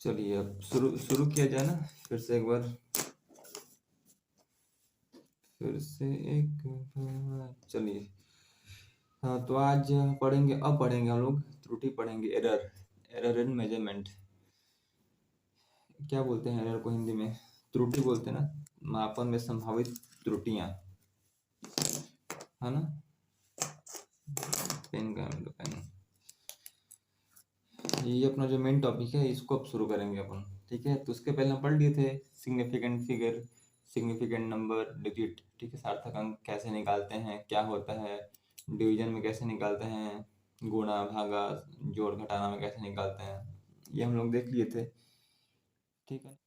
चलिए अब शुरू शुरू किया जाए ना, फिर से एक बार, फिर से एक बार चलिए। हाँ, तो आज पढ़ेंगे हम लोग त्रुटि पढ़ेंगे, एरर। Error in measurement. क्या बोलते हैं एरर को हिंदी में? त्रुटि बोलते हैं ना, मापन में संभावित त्रुटियां, है ना। पेन का है तो पेन। ये अपना जो मेन टॉपिक है इसको अब शुरू करेंगे अपन, ठीक है। तो उसके पहले हम पढ़ लिए थे significant figure, significant number, digit, ठीक है। सार्थक अंक कैसे निकालते हैं, क्या होता है, डिवीजन में कैसे निकालते हैं, गुणा भागा जोड़ घटाना में कैसे निकालते हैं, ये हम लोग देख लिए थे, ठीक है।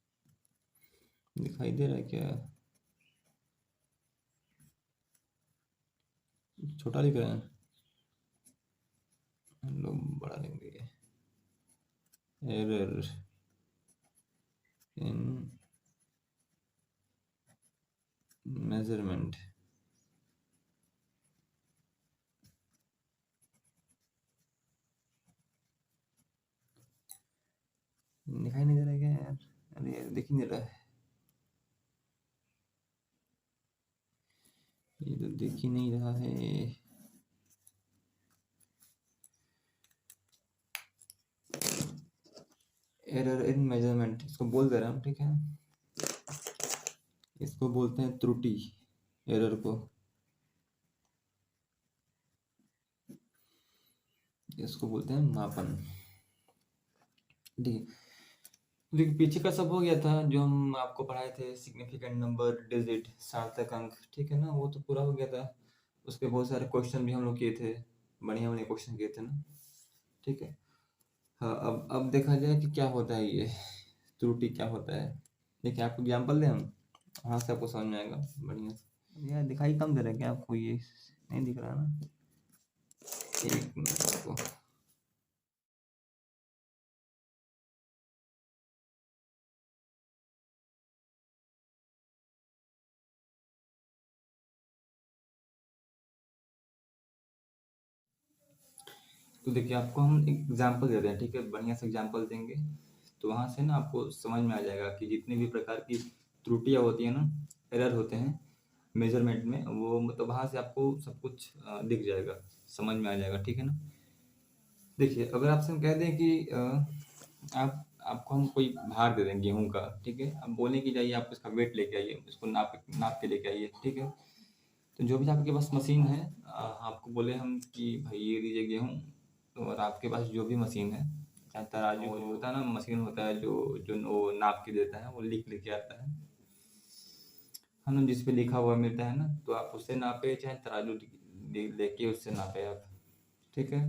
दिखाई दे रहा है क्या? छोटा लिख रहे हैं हम लोग, बड़ा लिख दिए। Error in measurement. दिखाई नहीं दे रहा है क्या यार? अरे यार दिख ही नहीं रहा है, ये तो दिख ही नहीं रहा है। एरर इन मेजरमेंट इसको बोल दे रहा हूँ, ठीक है। इसको बोलते हैं त्रुटि, एरर को। इसको बोलते हैं मापन, ठीक है। देखिए पीछे का सब हो गया था जो हम आपको पढ़ाए थे, सिग्निफिकेंट नंबर, डिजिट, सार्थक अंक, ठीक है ना, वो तो पूरा हो गया था। उसके बहुत सारे क्वेश्चन भी हम लोग किए थे, बढ़िया बढ़िया क्वेश्चन किए थे ना, ठीक है। हाँ, अब देखा जाए कि क्या होता है ये त्रुटि, क्या होता है। देखिए आपको एग्जाम्पल दें हम, वहाँ से आपको समझ में आएगा बढ़िया से। यार दिखाई कम दे रहा है क्या आपको? ये नहीं दिख रहा ना, एक मिनट आपको। तो देखिए आपको हम एग्जाम्पल दे रहे हैं, ठीक है, बढ़िया से एग्जाम्पल देंगे, तो वहाँ से ना आपको समझ में आ जाएगा कि जितनी भी प्रकार की त्रुटियां होती हैं ना, एरर होते हैं मेजरमेंट में, वो मतलब वहाँ से आपको सब कुछ दिख जाएगा, समझ में आ जाएगा, ठीक है ना। देखिए अगर आपसे हम कह दें कि आप आपको हम कोई भार दे दें गेहूं का, ठीक है, अब बोले कि जाइए आप इसका वेट लेके आइए, इसको नाप नाप के लेके आइए, ठीक है। तो जो भी आपके पास मशीन है, आपको बोले हम कि भाई ये लीजिए गेहूँ, तो और आपके पास जो भी मशीन है, चाहे तराजू जो होता है ना, मशीन होता है जो जो वो नाप के देता है, वो लिख लिख के आता है ना, जिस पे लिखा हुआ मिलता है ना, तो आप उससे नापे, चाहे तराजू लेके उससे नापे आप, ठीक है।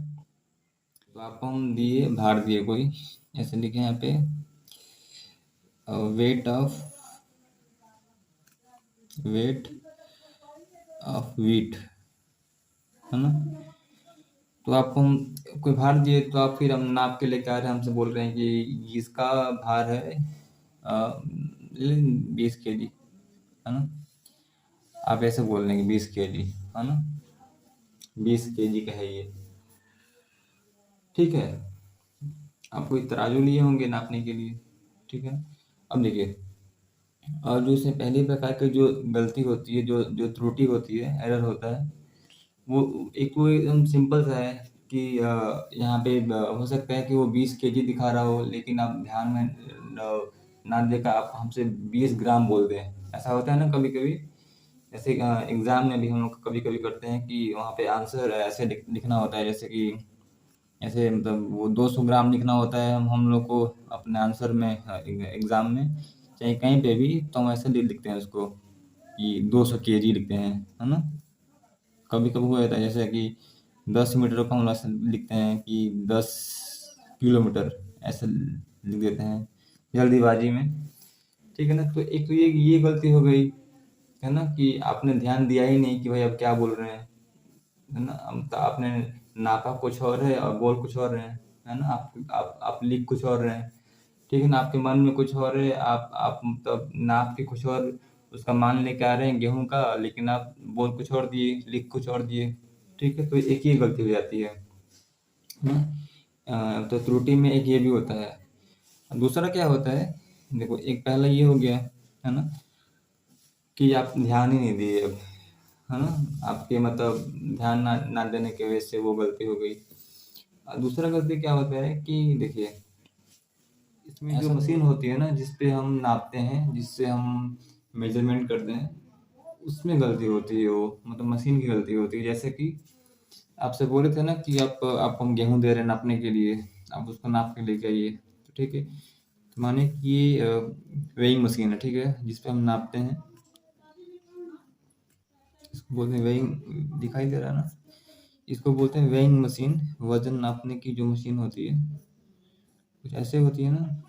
तो आपको हम दिए भार दिए कोई, ऐसे लिखे यहाँ पे, weight of weight of wheat, है ना। तो आपको हम कोई भार दिए, तो आप फिर हम नाप के लेके आ रहे हैं, हमसे बोल रहे हैं कि इसका भार है 20 kg, है ना। आप ऐसे बोल रहे हैं कि 20 kg, है ना, 20 kg का है ये, ठीक है। आप कोई तराजू लिए होंगे नापने के लिए, ठीक है। अब देखिए, और जो इसमें पहली प्रकार की जो गलती होती है, जो जो त्रुटि होती है, एरर होता है, वो एक वो एकदम सिंपल सा है कि यहाँ पे हो सकता है कि वो 20 kg दिखा रहा हो, लेकिन आप ध्यान में ना देकर आप हमसे 20 ग्राम बोल दें। ऐसा होता है ना कभी कभी, जैसे एग्जाम में भी हम लोग कभी कभी करते हैं कि वहाँ पे आंसर ऐसे लिखना होता है, जैसे कि ऐसे मतलब वो 200 ग्राम लिखना होता है हम लोग को अपने आंसर में, एग्जाम में, चाहे कहीं पे भी, तो हम ऐसे लिखते हैं उसको कि 200 kg लिखते हैं, है ना। कभी कभी हो जाता है जैसे कि 10 मीटर को हम ऐसे लिखते हैं कि 10 किलोमीटर, ऐसे लिख देते हैं जल्दीबाजी में, ठीक है ना। तो एक तो ये गलती हो गई, है ना, कि आपने ध्यान दिया ही नहीं कि भाई अब क्या बोल रहे हैं, है ना। अब तो आपने नापा कुछ और है और बोल कुछ और रहे हैं, है ना। आप लिख कुछ और रहे हैं, ठीक है ना। आपके मन में कुछ और है, आप मतलब नाप के कुछ और उसका मान लेके आ रहे हैं गेहूं का, लेकिन आप बोल कुछ और दिए, लिख कुछ और दिए, ठीक है। तो एक ही गलती हो जाती है ना। तो त्रुटि में एक ये भी होता है। दूसरा क्या होता है, देखो एक पहला ये हो गया है ना, कि आप ध्यान ही नहीं दिए अब, है ना, आपके मतलब ध्यान ना देने की वजह से वो गलती हो गई। दूसरा गलती क्या होता है कि देखिए, इसमें जो मशीन होती है ना जिस पे हम नापते हैं, जिससे हम मेजरमेंट करते हैं, उसमें गलती होती है, वो मतलब मशीन की गलती होती है। जैसे कि आपसे बोले थे ना कि आप हम गेहूं दे रहे हैं नापने के लिए, आप उसको नाप के लेके आइए, तो ठीक है, तो माने कि ये वेइंग मशीन है, ठीक है, जिस पे हम नापते हैं, इसको बोलते हैं वेइंग, दिखाई दे रहा है ना, इसको बोलते हैं वेइंग मशीन। वजन नापने की जो मशीन होती है कुछ ऐसे होती है ना,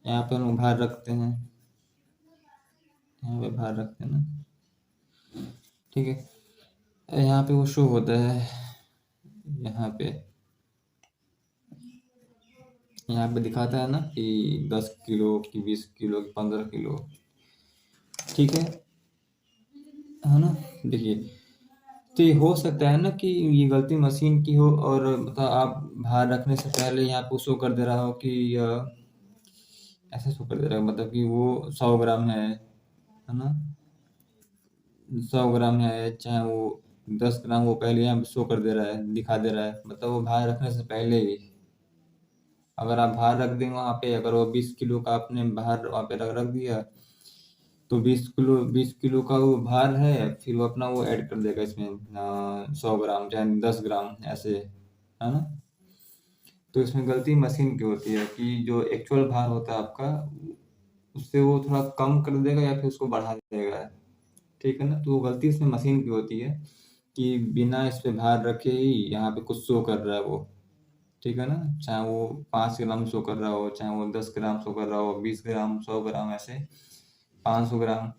यहाँ पे हम भार रखते हैं, यहाँ पे भार रखते हैं ना, ठीक है, यहाँ पे वो शो होता है, यहाँ पे यहाँ पे दिखाता है ना कि 10 किलो की, 20 किलो की, 15 किलो, ठीक है ना। देखिए, तो ये हो सकता है ना कि ये गलती मशीन की हो, और मतलब आप भार रखने से पहले यहाँ पे शो कर दे रहा हो कि ऐसे शो कर दे रहा है, मतलब कि वो 100 ग्राम है ना, 100 ग्राम है, चाहे वो 10 ग्राम, वो पहले यहाँ पे शो कर दे रहा है, दिखा दे रहा है, मतलब वो भार रखने से पहले ही। अगर आप भार रख देंगे वहाँ पे, अगर वो 20 किलो का आपने भार वहाँ पे रख रख दिया, तो 20 किलो का वो भार है, फिर वो अपना वो ऐड कर देगा इसमें 100 ग्राम चाहे 10 ग्राम ऐसे, है ना। तो इसमें गलती मशीन की होती है कि जो एक्चुअल भार होता है आपका, उससे वो थोड़ा कम कर देगा या फिर उसको बढ़ा देगा, ठीक है ना। तो वो गलती इसमें मशीन की होती है कि बिना इस पे भार रखे ही यहाँ पे कुछ शो कर रहा है वो, ठीक है ना, चाहे वो 5 ग्राम शो कर रहा हो, चाहे वो 10 ग्राम शो कर रहा हो, 20 ग्राम, 100 ग्राम, ऐसे 500 ग्राम,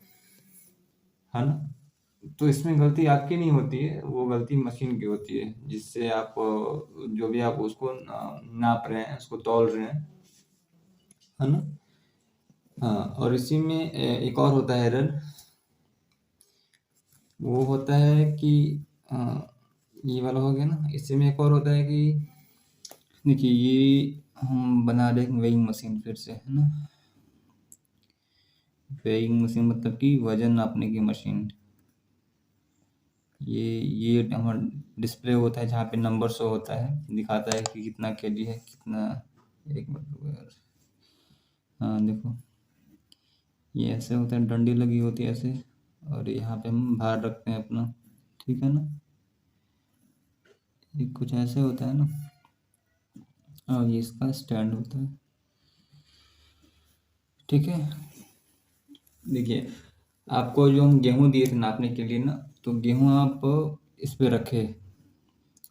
है ना। तो इसमें गलती आपकी नहीं होती है, वो गलती मशीन की होती है, जिससे आप जो भी आप उसको नाप रहे हैं, उसको तौल रहे हैं, है ना। हाँ, और इसी में एक और होता है एरर, वो होता है कि अ, ये वाला हो गया ना, इसी में एक और होता है कि देखिए, ये हम बना रहे हैं वेइंग मशीन फिर से, है ना। वेइंग मशीन मतलब कि वजन नापने की मशीन। ये हमारा डिस्प्ले होता है जहाँ पे नंबर शो होता है, दिखाता है कि कितना केजी है, कितना। एक मिनट रुको यार, हाँ देखो, ये ऐसे होता है, डंडी लगी होती है ऐसे, और यहाँ पे हम भार रखते हैं अपना, ठीक है ना। ये कुछ ऐसे होता है ना, और ये इसका स्टैंड होता है, ठीक है। देखिए, आपको जो हम गेहूं दिए थे नापने के लिए ना, तो गेहूं आप इस पे रखे,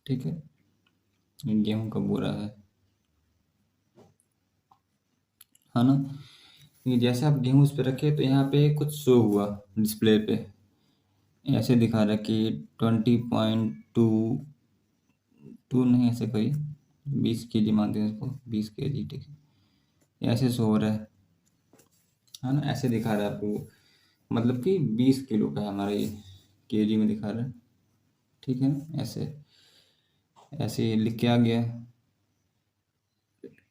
ठीक है, ये गेहूं का बोरा है ना। ये जैसे आप गेहूं इस पे रखे, तो यहाँ पे कुछ शो हुआ डिस्प्ले पे, ऐसे दिखा रहा है कि 20.2 नहीं, ऐसे कोई 20 kg मानते हैं इसको, 20 kg, ठीक है, ऐसे शो हो रहा है ना, ऐसे दिखा रहा है आपको, मतलब कि 20 किलो का है हमारा ये, केजी में दिखा रहा है, ठीक है ना। ऐसे ऐसे लिख के आ गया,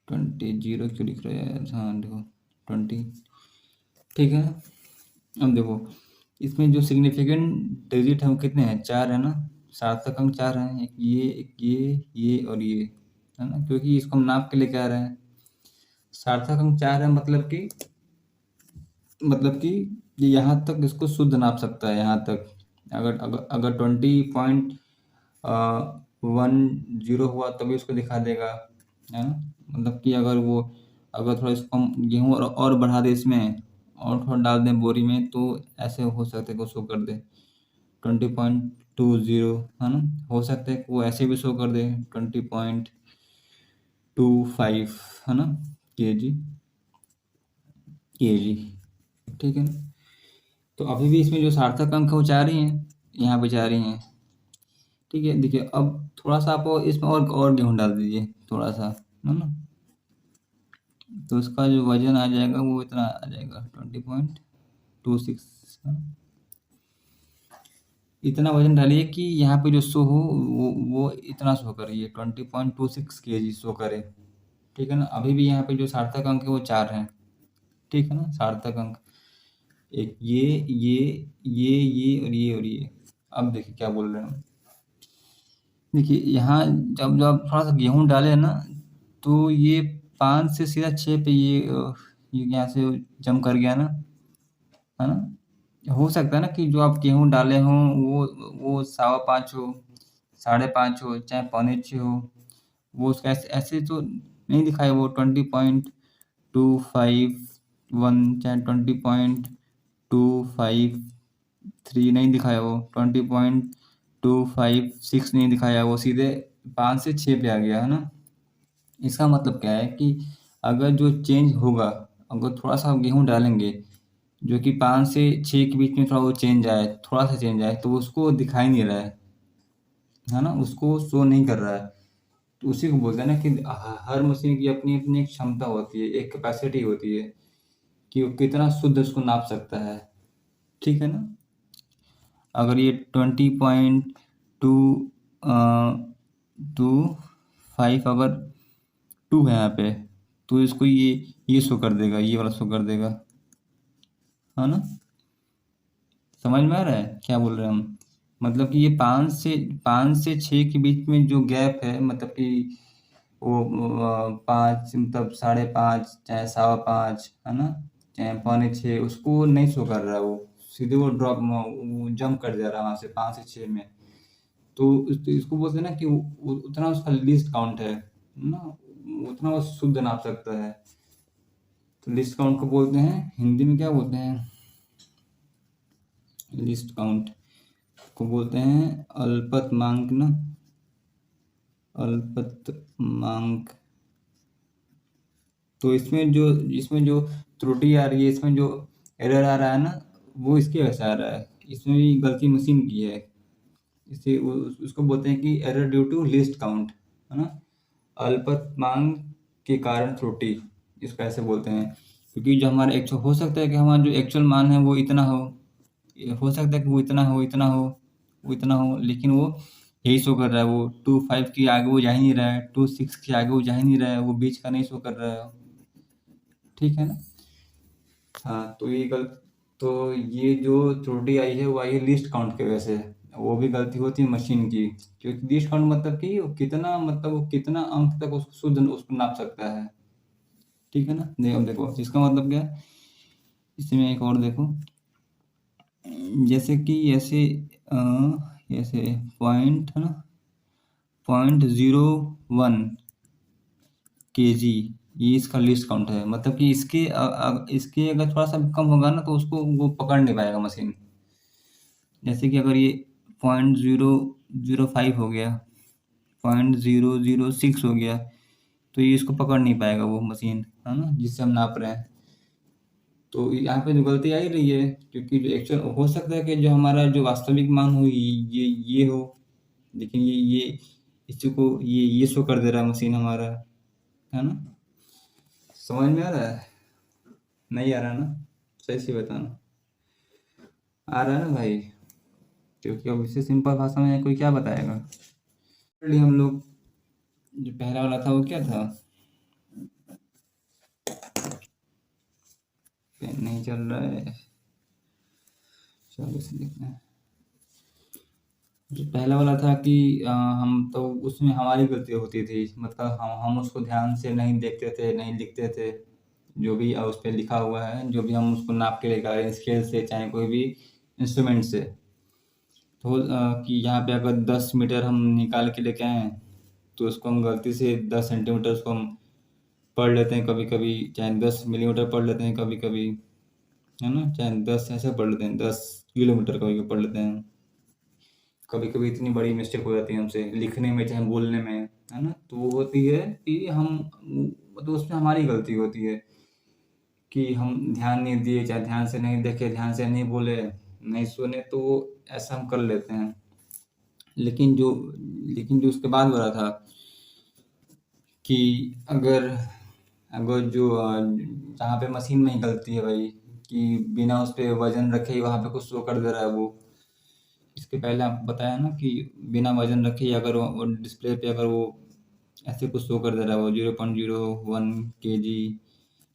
20 क्यों लिख रहा है यार, हाँ देखो 20, ठीक है। अब देखो, इसमें जो सिग्निफिकेंट डिजिट है वो कितने हैं, 4 है ना, सार्थक अंक 4 हैं, एक ये और ये, है ना, क्योंकि इसको हम नाप के लेके आ रहे हैं। सार्थक अंक 4 है, मतलब कि ये यहाँ तक इसको शुद्ध नाप सकता है, यहाँ तक। अगर 20.10 हुआ तभी उसको दिखा देगा, है ना। मतलब कि अगर थोड़ा इसको हम गेहूँ और बढ़ा दे इसमें, और थोड़ा डाल दें बोरी में, तो ऐसे हो सकता है कि वो शो कर दे 20.20, है ना। हो सकता है कि वो ऐसे भी शो कर दे 20.25, है ना, केजी, केजी, ठीक है ना। तो अभी भी इसमें जो सार्थक अंक है वो 4 ही हैं, यहाँ पे 4 ही हैं, ठीक है। देखिए, अब थोड़ा सा आप इसमें और गेहूँ डाल दीजिए, थोड़ा सा, है ना, तो उसका जो वजन आ जाएगा वो इतना आ जाएगा 20.26, इतना वजन डालिए कि यहाँ पे जो शो हो, वो इतना शो करे, ये 20.26 kg शो करे, ठीक है ना। अभी भी यहाँ पे जो सार्थक अंक है वो 4 हैं, ठीक है ना। सार्थक अंक एक ये और ये और ये। अब देखिए क्या बोल रहे हैं हम। देखिए यहाँ जब जब थोड़ा सा गेहूं डाले ना, तो ये 5 से सीधा 6 पे ये यहाँ से जम कर गया ना, है ना। हो सकता है ना कि जो आप गेहूं डाले हों वो 5.25 हो, 5.5 हो, चाहे 5.25 हो, वो उसका ऐसे ऐसे तो नहीं दिखाए वो 20.251 चाहे 20.253 नहीं दिखाया, वो 20.256 नहीं दिखाया, वो सीधे 5 से 6 पे आ गया, है ना। इसका मतलब क्या है कि अगर जो चेंज होगा, अगर थोड़ा सा गेहूं डालेंगे जो कि 5 से 6 के बीच में थोड़ा वो चेंज आए, थोड़ा सा चेंज आए, तो उसको दिखाई नहीं रहा है ना, उसको शो नहीं कर रहा है। तो उसी को बोलते हैं ना कि हर मशीन की अपनी अपनी एक क्षमता होती है, एक कैपेसिटी होती है कि वो कितना शुद्ध उसको नाप सकता है, ठीक है ना। अगर ये 20.2 टू 5 अगर 2 है यहाँ पे, तो इसको ये शो कर देगा, ये वाला शो कर देगा, है ना। समझ में आ रहा है क्या बोल रहे हैं हम। मतलब कि ये 5 से 6 के बीच में जो गैप है, मतलब कि वो 5 मतलब 5.5 चाहे 5.25, है ना, चाहे 5.6, उसको नहीं शो कर रहा है, वो सीधे वो जंप कर जा रहा है वहाँ से 5 से 6 में। तो इसको बोलते हैं ना कि उतना उसका लीस्ट काउंट है ना, उतना वो शुद्ध नाप सकता है। तो लिस्ट काउंट को बोलते हैं, हिंदी में क्या बोलते हैं, लिस्ट काउंट को बोलते हैं अल्पतमांक ना, अल्पतमांक। तो इसमें जो त्रुटि आ रही है, इसमें जो एरर आ रहा है ना, वो इसकी वजह से आ रहा है, इसमें भी गलती मशीन की है। इसे उसको बोलते हैं कि error due to least count, है ना, अल्पतमांक के कारण त्रुटि, इसको ऐसे बोलते हैं। क्योंकि जो हमारा एक्चुअल हो सकता है कि हमारा जो एक्चुअल मान है वो इतना हो सकता है कि वो इतना हो, लेकिन वो यही शो कर रहा है, वो 2.5 के आगे वो जा ही नहीं रहा है, 2.6 के आगे वो जा ही नहीं रहा है, वो बीच का नहीं शो कर रहा है, ठीक है ना। हाँ, तो ये जो त्रुटि आई है वो आई है लिस्ट काउंट की वजह से। वो भी गलती होती है मशीन की, क्योंकि लिस्ट काउंट मतलब कि वो कितना अंक तक उसको शुद्ध उसको नाप सकता है, ठीक है ना। देखो इसका मतलब क्या है, इसमें एक और देखो, जैसे कि अ, ऐसे पॉइंट है ना, 0.01 kg, ये इसका लिस्ट काउंट है। मतलब कि इसके अगर थोड़ा सा भी कम होगा ना, तो उसको वो पकड़ नहीं पाएगा मशीन। जैसे कि अगर ये 0.005 हो गया, 0.006 हो गया, तो ये इसको पकड़ नहीं पाएगा वो मशीन, है ना, जिससे हम नाप रहे हैं। तो यहाँ पे जो गलती आ ही रही है, क्योंकि जो एक्चुअल हो सकता है कि जो हमारा जो वास्तविक मान हो ये हो, लेकिन ये इसी को ये शो कर दे रहा है मशीन हमारा, है ना। समझ में आ रहा है, नहीं आ रहा ना, सही से बताना। आ रहा है ना भाई, क्योंकि अब इससे सिंपल भाषा में कोई क्या बताएगा। Already हम लोग जो पहला वाला था वो क्या था, पेन नहीं चल रहा है, चलो इसे देखना है। जो पहला वाला था कि हम तो उसमें हमारी गलती होती थी, मतलब हम उसको ध्यान से नहीं देखते थे, नहीं लिखते थे, जो भी उस पर लिखा हुआ है, जो भी हम उसको नाप के लेकर आ रहे हैं स्केल से चाहे कोई भी इंस्ट्रूमेंट से। तो कि यहाँ पे अगर 10 मीटर हम निकाल के लेके आए हैं, तो उसको हम गलती से 10 सेंटीमीटर उसको हम पढ़ लेते हैं कभी कभी, चाहे 10 मिलीमीटर पढ़ लेते हैं कभी कभी, है ना, चाहे 10 ऐसे पढ़ लेते हैं, 10 किलोमीटर कभी कभी पढ़ लेते हैं। कभी कभी इतनी बड़ी मिस्टेक हो जाती है हमसे लिखने में चाहे बोलने में, है ना। तो वो होती है कि हम मतलब उसमें हमारी गलती होती है कि हम ध्यान नहीं दिए, चाहे ध्यान से नहीं देखे, ध्यान से नहीं बोले, नहीं सुने, तो ऐसा हम कर लेते हैं। लेकिन जो उसके बाद हो रहा था कि अगर अगर जो जहाँ पे मशीन में ही गलती है भाई, कि बिना उस पे वजन रखे ही वहाँ पे कुछ शो कर दे रहा है वो। इसके पहले आपको बताया ना कि बिना वजन रखे ही अगर वो डिस्प्ले पे अगर वो ऐसे कुछ शो कर दे रहा है वो 0.01 kg,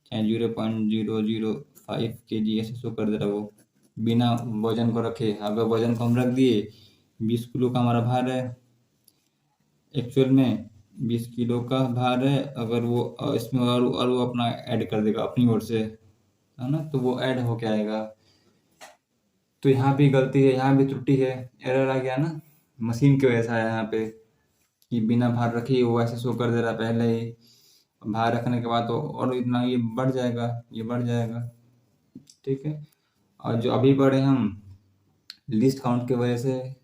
चाहे 0.005 kg ऐसे शो कर दे रहा है वो, बिना वजन को रखे। अगर वजन को हम रख दिए, 20 किलो का हमारा भार है, एक्चुअल में 20 किलो का भार है, अगर वो इसमें और वो अपना ऐड कर देगा अपनी ओर से, है ना, तो वो ऐड होके आएगा। तो यहाँ भी गलती है, यहाँ भी त्रुटि है, एरर आ गया ना, मशीन की वजह से आया यहाँ पे, कि बिना भार रखे ही वो ऐसे शो कर दे रहा है पहले ही। भार रखने के बाद तो और इतना ये बढ़ जाएगा, ये बढ़ जाएगा, ठीक है। और जो अभी बढ़े हम लिस्ट काउंट की वजह से,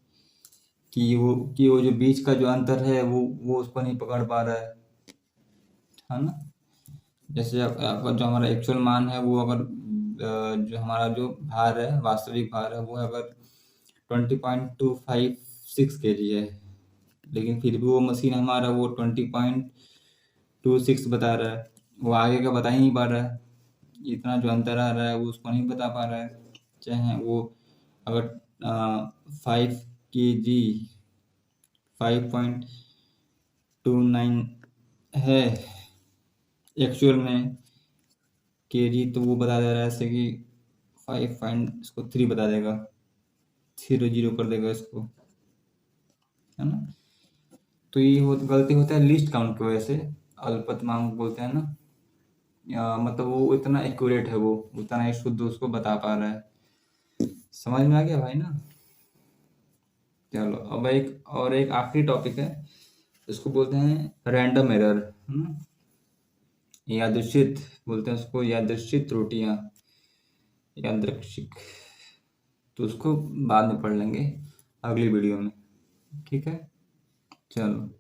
कि वो जो बीच का जो अंतर है वो उसको नहीं पकड़ पा रहा है ना। जैसे अगर जो हमारा एक्चुअल मान है वो अगर जो हमारा जो भार है, वास्तविक भार है, वो अगर 20.256 kg है, लेकिन फिर भी वो मशीन हमारा वो 20.26 बता रहा है, वो आगे का बता ही नहीं पा रहा है। इतना जो अंतर आ रहा है वो उसको नहीं बता पा रहा है। चाहे वो अगर 5 kg 5.29 है एक्चुअल में kg, तो वो बता दे रहा है ऐसे कि 5.3 बता देगा, 0 कर देगा इसको, है ना। तो ये गलती होता है लिस्ट काउंट की वजह से, अल्पतमांक बोलते हैं ना, मतलब वो इतना एक्यूरेट है, वो उतना ही शुद्ध उसको बता पा रहा है। समझ में आ गया भाई ना। चलो अब एक आखिरी टॉपिक है, इसको बोलते हैं रैंडम एरर, है ना, यादृच्छिक बोलते हैं उसको, यादृच्छिक त्रुटियां, यादृच्छिक। तो उसको बाद में पढ़ लेंगे अगली वीडियो में, ठीक है। चलो।